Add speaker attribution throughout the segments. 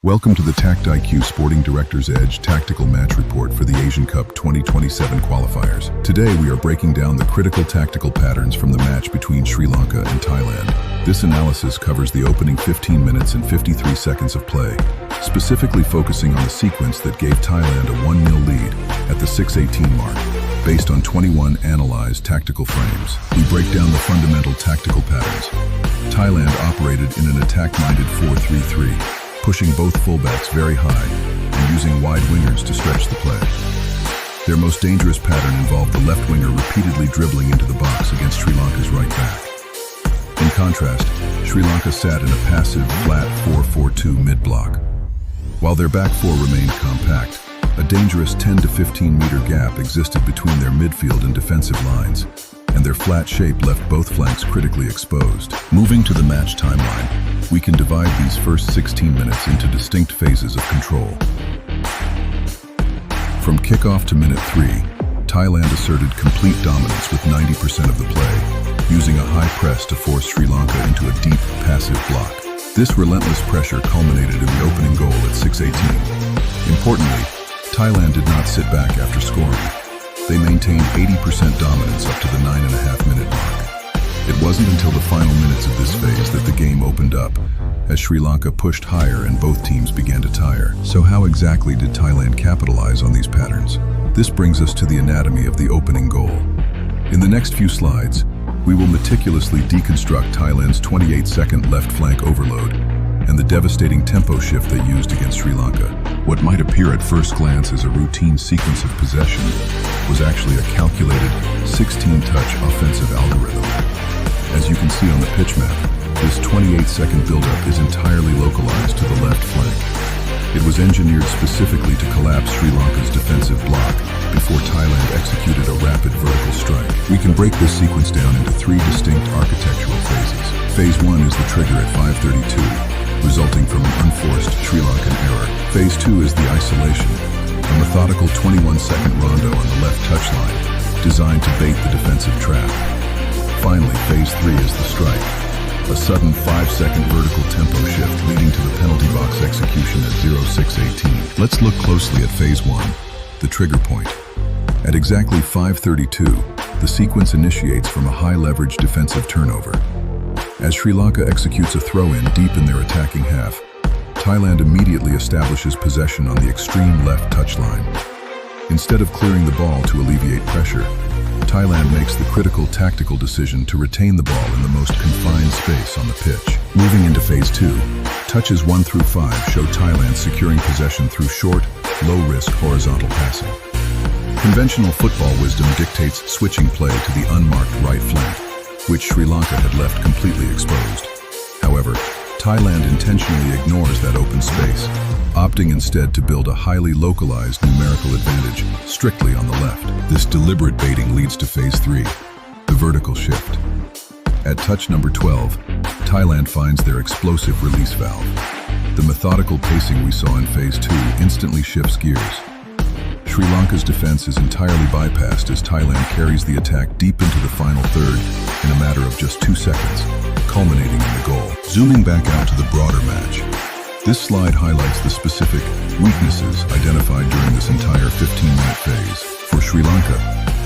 Speaker 1: Welcome to the TactIQ Sporting Director's Edge Tactical Match Report for the Asian Cup 2027 qualifiers. Today we are breaking down the critical tactical patterns from the match between Sri Lanka and Thailand. This analysis covers the opening 15 minutes and 53 seconds of play, specifically focusing on the sequence that gave Thailand a 1-0 lead at the 6:18 mark. Based on 21 analyzed tactical frames, we break down the fundamental tactical patterns. Thailand operated in an attack-minded 4-3-3. Pushing both fullbacks very high and using wide wingers to stretch the play. Their most dangerous pattern involved the left winger repeatedly dribbling into the box against Sri Lanka's right back. In contrast, Sri Lanka sat in a passive, flat 4-4-2 mid-block. While their back four remained compact, a dangerous 10 to 15 meter gap existed between their midfield and defensive lines, and their flat shape left both flanks critically exposed. Moving to the match timeline, we can divide these first 16 minutes into distinct phases of control. From kickoff to minute 3, Thailand asserted complete dominance with 90% of the play, using a high press to force Sri Lanka into a deep, passive block. This relentless pressure culminated in the opening goal at 6:18. Importantly, Thailand did not sit back after scoring. They maintained 80% dominance up to the 9.5-minute mark. It wasn't until the final minutes of this phase that the game opened up, as Sri Lanka pushed higher and both teams began to tire. So how exactly did Thailand capitalize on these patterns? This brings us to the anatomy of the opening goal. In the next few slides, we will meticulously deconstruct Thailand's 28-second left flank overload and the devastating tempo shift they used against Sri Lanka. What might appear at first glance as a routine sequence of possession was actually a calculated 16-touch offensive algorithm. As you can see on the pitch map, this 28-second buildup is entirely localized to the left flank. It was engineered specifically to collapse Sri Lanka's defensive block before Thailand executed a rapid vertical strike. We can break this sequence down into 3 distinct architectural phases. Phase 1 is the trigger at 5:32, resulting from an unforced Sri Lankan error. Phase 2 is the isolation, a methodical 21-second rondo on the left touchline, designed to bait the defensive trap. Finally, phase 3 is the strike, a sudden 5-second vertical tempo shift leading to the penalty box execution at 06:18. Let's look closely at phase 1, the trigger point. At exactly 5:32, the sequence initiates from a high-leverage defensive turnover. As Sri Lanka executes a throw-in deep in their attacking half, Thailand immediately establishes possession on the extreme left touchline. Instead of clearing the ball to alleviate pressure, Thailand makes the critical tactical decision to retain the ball in the most confined space on the pitch. Moving into phase 2, touches 1 through 5 show Thailand securing possession through short, low-risk horizontal passing. Conventional football wisdom dictates switching play to the unmarked right flank, which Sri Lanka had left completely exposed. However, Thailand intentionally ignores that open space, opting instead to build a highly localized numerical advantage strictly on the left. This deliberate baiting leads to phase 3, the vertical shift. At touch number 12, Thailand finds their explosive release valve. The methodical pacing we saw in phase 2 instantly shifts gears. Sri Lanka's defense is entirely bypassed as Thailand carries the attack deep into the final third in a matter of just 2 seconds, culminating in the goal. Zooming back out to the broader match, this slide highlights the specific weaknesses identified during this entire 15-minute phase. For Sri Lanka,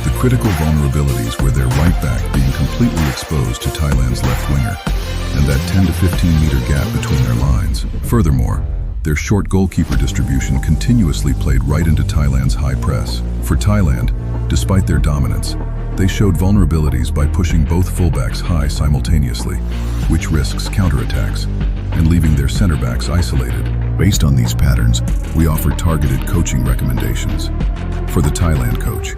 Speaker 1: the critical vulnerabilities were their right back being completely exposed to Thailand's left winger, and that 10 to 15 meter gap between their lines. Furthermore, their short goalkeeper distribution continuously played right into Thailand's high press. For Thailand, despite their dominance, they showed vulnerabilities by pushing both fullbacks high simultaneously, which risks counterattacks, and leaving their center backs isolated. Based on these patterns, we offer targeted coaching recommendations. For the Thailand coach,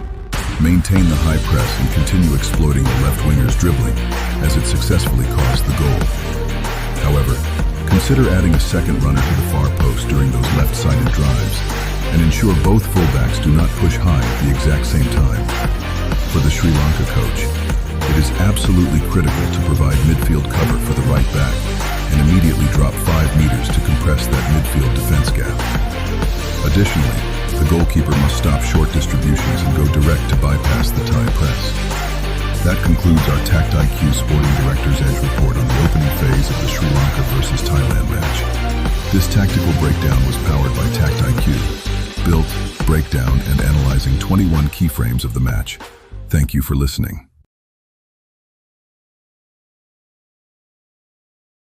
Speaker 1: maintain the high press and continue exploiting the left winger's dribbling, as it successfully caused the goal. However, consider adding a second runner to the far post during those left-sided drives, and ensure both fullbacks do not push high at the exact same time. For the Sri Lanka coach, it is absolutely critical to provide midfield cover for the right back and immediately drop 5 meters to compress that midfield defense gap. Additionally, the goalkeeper must stop short distributions and go direct to bypass the Thai press. That concludes our TactIQ Sporting Director's Edge report on the opening phase of the Sri Lanka versus Thailand match. This tactical breakdown was powered by TactIQ, built, breakdown, and analyzing 21 keyframes of the match. Thank you for listening.